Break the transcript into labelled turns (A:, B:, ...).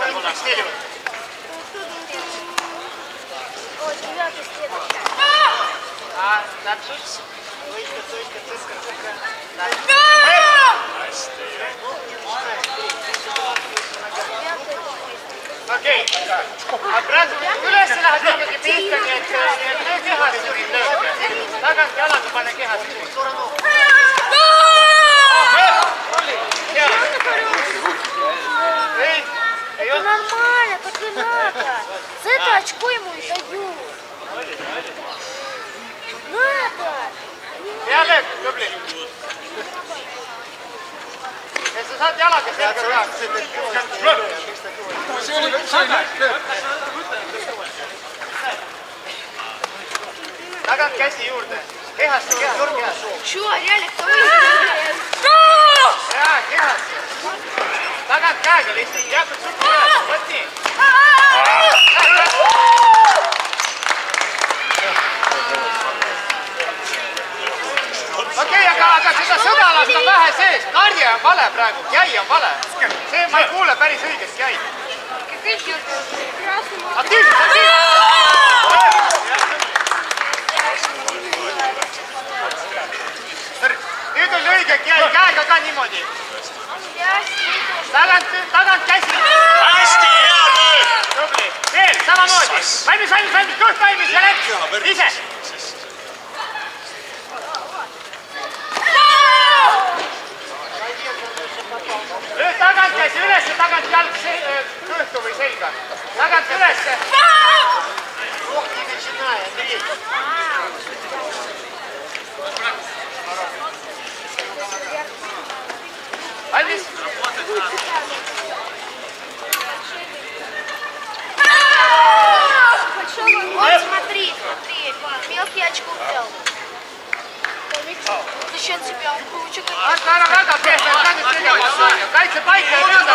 A: Fikseerivad. Täpsus. Võitled, tõskad. Okei, aga praegu üles lähed ikkagi pihta, nii et löö kehas juhid lööge. Tagant jalaga pane kehas juhid.
B: Это нормально, так и надо. За это очко ему и дают. Надо.
A: Hea löök, tubli. Ja sa saad jalaga selga ka. Tagant käsi juurde. Kehast, kehast.
B: Чё, реально, кто выиграет?
A: Jaa, kehast. Tagant käega lihtsalt. Jakud sul kehast. Võt nii. Okei, aga seda sõdalast on vähe sees. Karje on vale praegu. Jäi on vale. See ma ei kuule päris õigesti jäi. Aktiivselt, nüüd on õige jäi. Käega ka niimoodi. Tagant käsi.
C: Hästi hea löök!
A: Tubli. Veel, samamoodi. Valmis, kõht valmis ja läks. Ise. Löö tagant käsi üles ja tagant jalg kõhtu või selga. Tagant üles. Valmis?
B: Вот смотри, мелкий очко взял. За счет себя он получил.
A: Väga pehme, kaitse paika ja ründa.